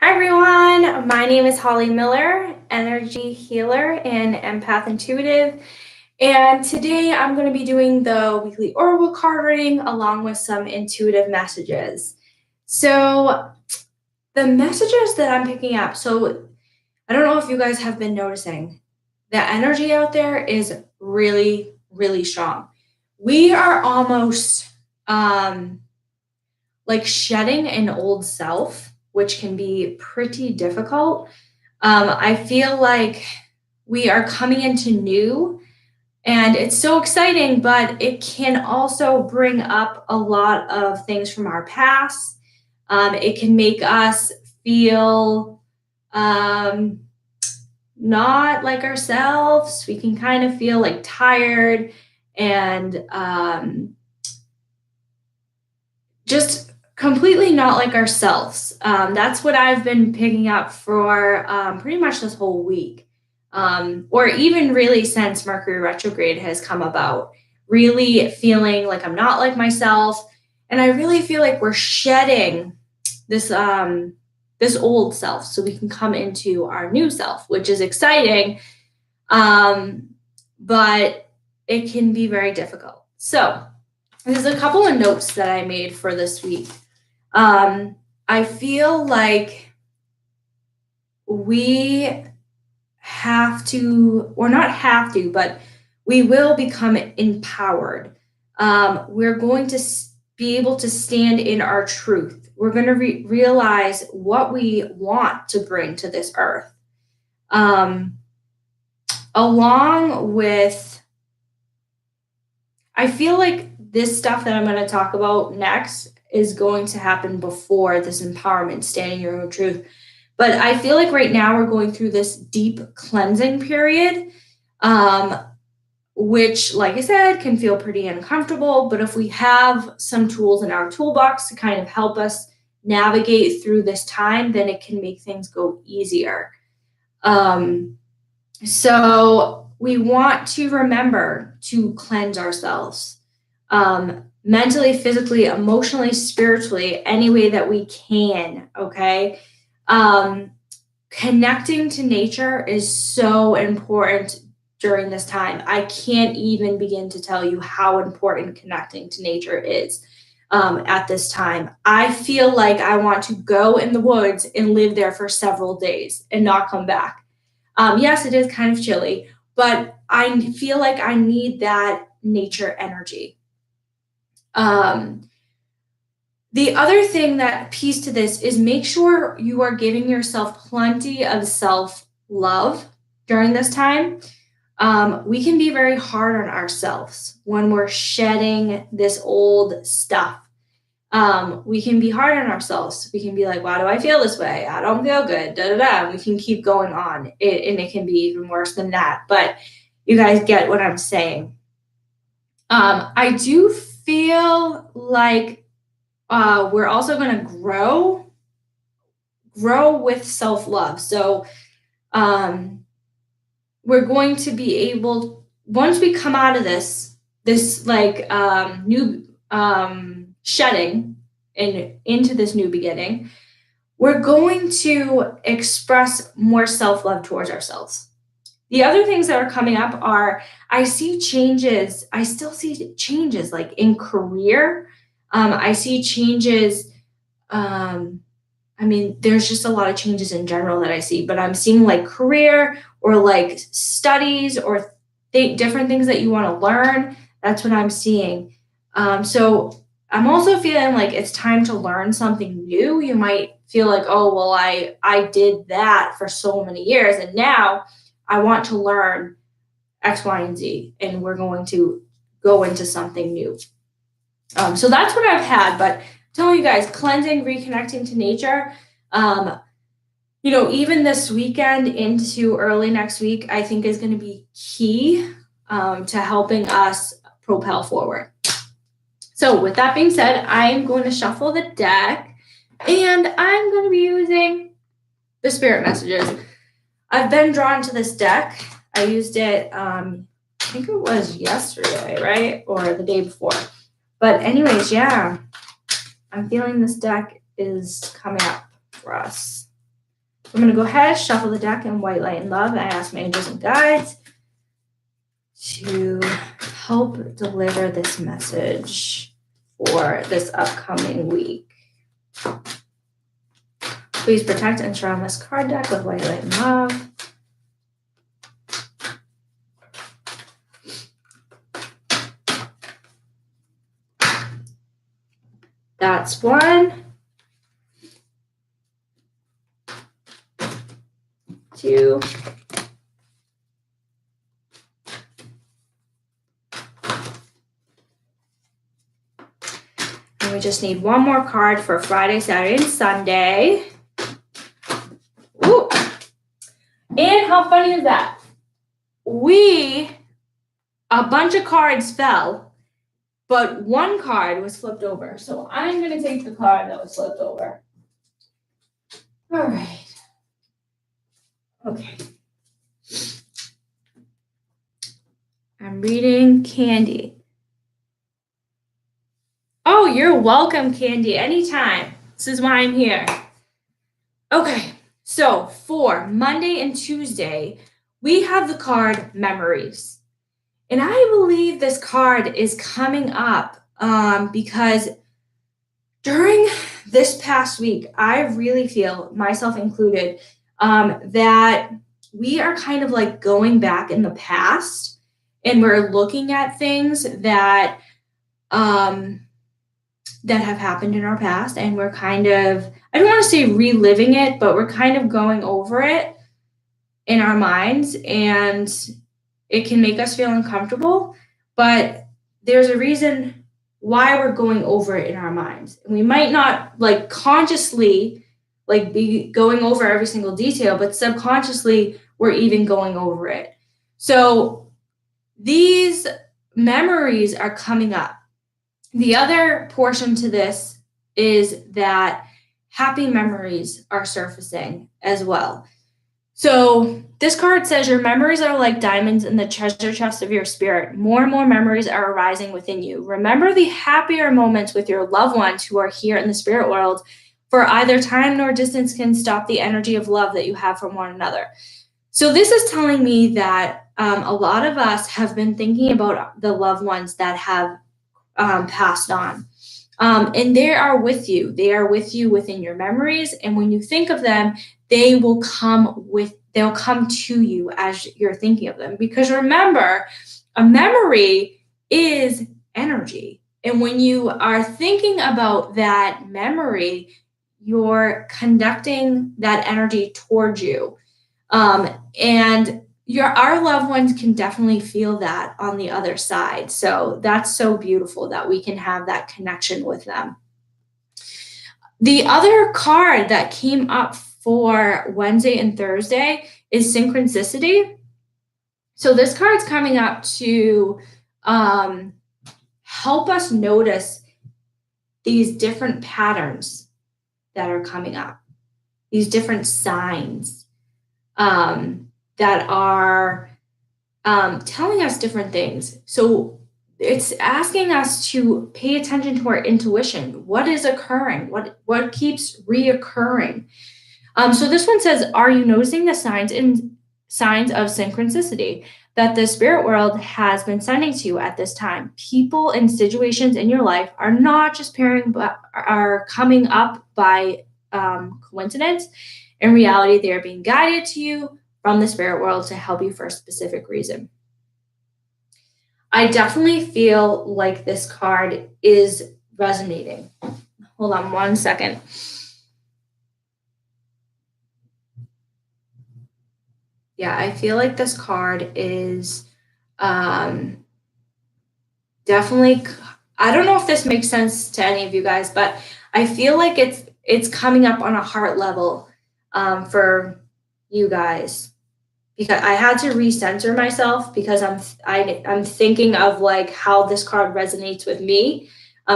Hi everyone, my name is Holly Miller, energy healer and empath intuitive. And today I'm going to be doing the weekly oracle card reading along with some intuitive messages. So, the messages that I'm picking up, I don't know if you guys have been noticing, the energy out there is really, really strong. We are almost like shedding an old self, which can be pretty difficult. I feel like we are coming into new, and it's so exciting, but it can also bring up a lot of things from our past. It can make us feel not like ourselves. We can kind of feel like tired and just completely not like ourselves. That's what I've been picking up for pretty much this whole week, or even really since Mercury retrograde has come about. Really feeling like I'm not like myself, and I really feel like we're shedding this this old self so we can come into our new self, which is exciting, but it can be very difficult. So there's a couple of notes that I made for this week. I feel like we have to, or not have to, but we will become empowered. We're going to be able to stand in our truth. We're going to realize what we want to bring to this earth. Along with, I feel like this stuff that I'm going to talk about next is going to happen before this empowerment, standing your own truth. But I feel like right now we're going through this deep cleansing period, which, like I said, can feel pretty uncomfortable. But if we have some tools in our toolbox to kind of help us navigate through this time, then it can make things go easier. So we want to remember to cleanse ourselves. Mentally, physically, emotionally, spiritually, any way that we can, okay? Connecting to nature is so important during this time. I can't even begin to tell you how important connecting to nature is at this time. I feel like I want to go in the woods and live there for several days and not come back. Yes, it is kind of chilly, but I feel like I need that nature energy. The other thing that piece to this is make sure you are giving yourself plenty of self-love during this time. We can be very hard on ourselves when we're shedding this old stuff. We can be hard on ourselves. We can be like, why do I feel this way? I don't feel good. Da da da. We can keep going on, and it can be even worse than that. But you guys get what I'm saying. I do feel like we're also going to grow with self-love. So we're going to be able, once we come out of this like new shedding and into this new beginning, we're going to express more self-love towards ourselves. The other things that are coming up are, I see changes. I still see changes like in career. I see changes. There's just a lot of changes in general that I see, but I'm seeing like career or like studies or different things that you want to learn. That's what I'm seeing. So I'm also feeling like it's time to learn something new. You might feel like, oh, well, I did that for so many years, and now I want to learn X, Y, and Z, and we're going to go into something new. So that's what I've had, but I'm telling you guys, cleansing, reconnecting to nature, even this weekend into early next week, I think is going to be key to helping us propel forward. So with that being said, I'm going to shuffle the deck, and I'm going to be using the spirit messages. I've been drawn to this deck. I used it, I think it was yesterday, right? Or the day before. But anyways, yeah, I'm feeling this deck is coming up for us. I'm going to go ahead, shuffle the deck in white light and love, and I ask my angels and guides to help deliver this message for this upcoming week. Please protect and surround this card deck with white light and love. That's one. 2. And we just need one more card for Friday, Saturday, and Sunday. Ooh. And how funny is that? A bunch of cards fell, but one card was flipped over. So I'm going to take the card that was flipped over. All right. Okay. I'm reading Candy. Oh, you're welcome, Candy. Anytime. This is why I'm here. Okay. So for Monday and Tuesday, we have the card Memories. And I believe this card is coming up because during this past week, I really feel, myself included, that we are kind of like going back in the past and we're looking at things that that have happened in our past, and we're kind of, I don't want to say reliving it, but we're kind of going over it in our minds, and it can make us feel uncomfortable, but there's a reason why we're going over it in our minds. And we might not like consciously like be going over every single detail, but subconsciously we're even going over it. So these memories are coming up. The other portion to this is that happy memories are surfacing as well. So this card says your memories are like diamonds in the treasure chest of your spirit. More and more memories are arising within you. Remember the happier moments with your loved ones who are here in the spirit world, for either time nor distance can stop the energy of love that you have from one another. So this is telling me that a lot of us have been thinking about the loved ones that have passed on. And they are with you. They are with you within your memories. And when you think of them, they'll come to you as you're thinking of them. Because remember, a memory is energy. And when you are thinking about that memory, you're conducting that energy towards you. And our loved ones can definitely feel that on the other side. So that's so beautiful that we can have that connection with them. The other card that came up for Wednesday and Thursday is Synchronicity. So this card's coming up to help us notice these different patterns that are coming up, these different signs that are telling us different things. So it's asking us to pay attention to our intuition. What is occurring? What keeps reoccurring? So this one says, are you noticing the signs of synchronicity that the spirit world has been sending to you at this time? People and situations in your life are not just pairing, but are coming up by coincidence. In reality, they are being guided to you from the spirit world to help you for a specific reason. I definitely feel like this card is resonating. Hold on one second. Yeah, I feel like this card is definitely, I don't know if this makes sense to any of you guys, but I feel like it's coming up on a heart level for you guys, because I had to recenter myself because I'm thinking of like how this card resonates with me.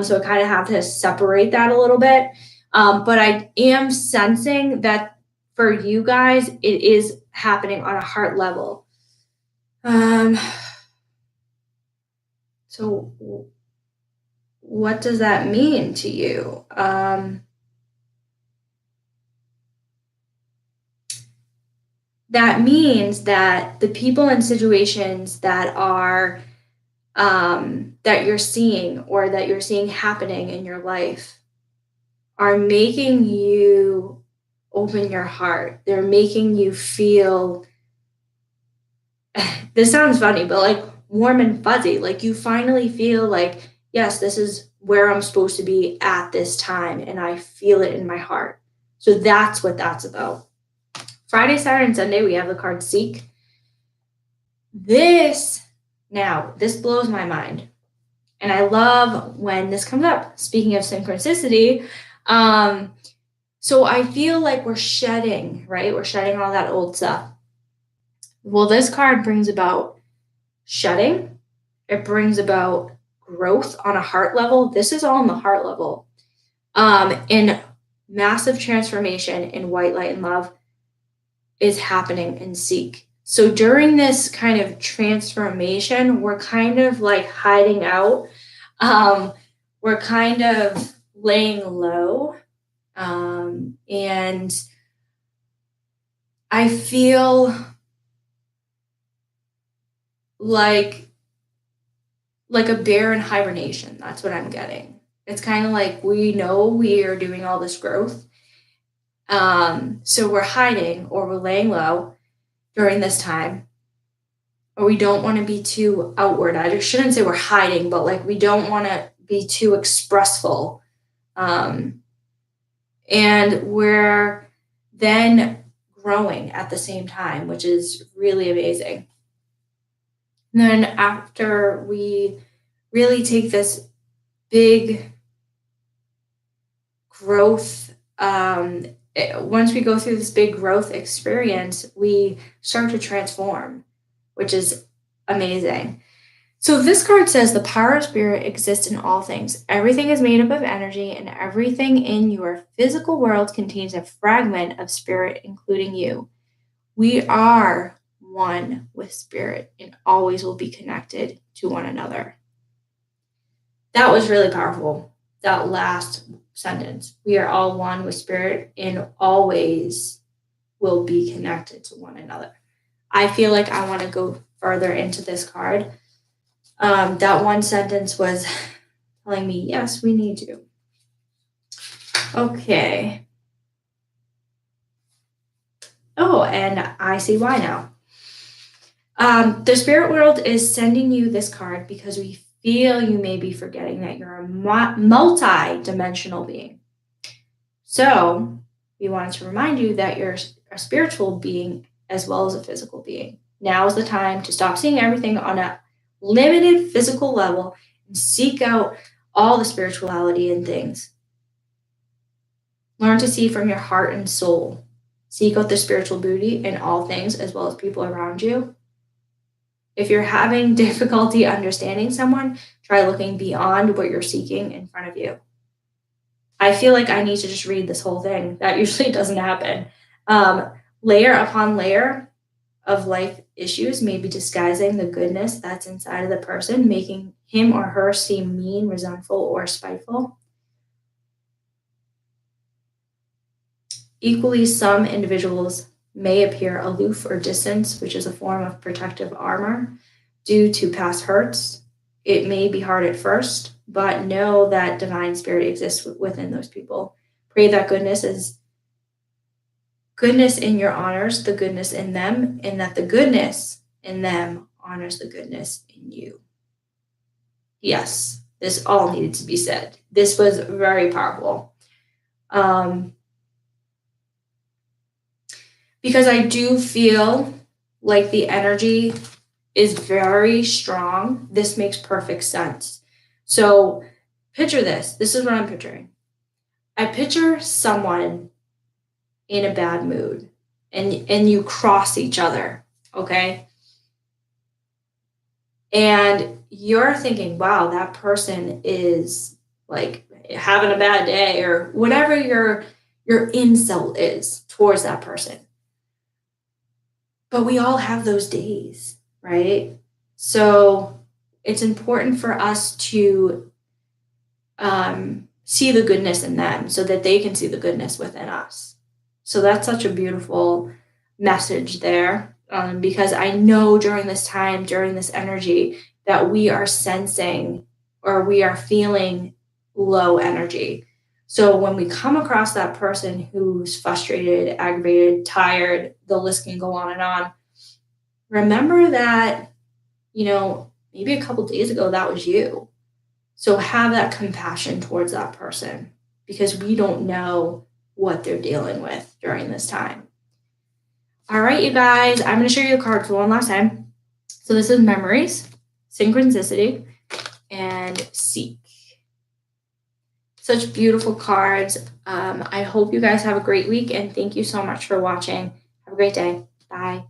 So I kind of have to separate that a little bit. But I am sensing that for you guys, it is happening on a heart level. So what does that mean to you? that means that the people and situations that are that you're seeing or that you're seeing happening in your life are making you open your heart. They're making you feel, this sounds funny, but like warm and fuzzy. Like you finally feel like, yes, this is where I'm supposed to be at this time. And I feel it in my heart. So that's what that's about. Friday, Saturday, and Sunday, we have the card Seek. This blows my mind. And I love when this comes up. Speaking of synchronicity, so I feel like we're shedding, right? We're shedding all that old stuff. Well, this card brings about shedding. It brings about growth on a heart level. This is all on the heart level. And massive transformation in white light and love is happening in Seek. So during this kind of transformation, we're kind of like hiding out. We're kind of laying low. And I feel like a bear in hibernation. That's what I'm getting. It's kind of like we know we are doing all this growth. So we're hiding or we're laying low during this time, or we don't want to be too outward. I shouldn't say we're hiding, but like we don't want to be too expressful. And we're then growing at the same time, which is really amazing. And then after we really take this big growth, once we go through this big growth experience, we start to transform, which is amazing. So this card says the power of spirit exists in all things. Everything is made up of energy, and everything in your physical world contains a fragment of spirit, including you. We are one with spirit and always will be connected to one another. That was really powerful, that last sentence. We are all one with spirit and always will be connected to one another. I feel like I want to go further into this card. That one sentence was telling me, yes, we need to. Okay. Oh, and I see why now. The spirit world is sending you this card because we feel you may be forgetting that you're a multi-dimensional being. So we wanted to remind you that you're a spiritual being as well as a physical being. Now is the time to stop seeing everything on a limited physical level and seek out all the spirituality in things. Learn to see from your heart and soul. Seek out the spiritual beauty in all things as well as people around you. If you're having difficulty understanding someone, try looking beyond what you're seeking in front of you. I feel like I need to just read this whole thing. That usually doesn't happen. Layer upon layer of life issues may be disguising the goodness that's inside of the person, making him or her seem mean, resentful, or spiteful. Equally, some individuals may appear aloof or distant, which is a form of protective armor due to past hurts. It may be hard at first, but know that divine spirit exists within those people. Pray that goodness in your honors the goodness in them, and that the goodness in them honors the goodness in you. Yes, this all needed to be said. This was very powerful. Because I do feel like the energy is very strong. This makes perfect sense. So picture this. This is what I'm picturing. I picture someone in a bad mood and you cross each other, okay? And you're thinking, wow, that person is like having a bad day, or whatever your insult is towards that person. But we all have those days, right? So it's important for us to see the goodness in them so that they can see the goodness within us. So that's such a beautiful message there, because I know during this time, during this energy, that we are sensing or we are feeling low energy. So when we come across that person who's frustrated, aggravated, tired, the list can go on and on. Remember that, maybe a couple days ago that was you. So have that compassion towards that person because we don't know what they're dealing with during this time. All right, you guys, I'm going to show you the cards one last time. So this is Memories, Synchronicity, and Seek. Such beautiful cards. I hope you guys have a great week, and thank you so much for watching. Have a great day. Bye.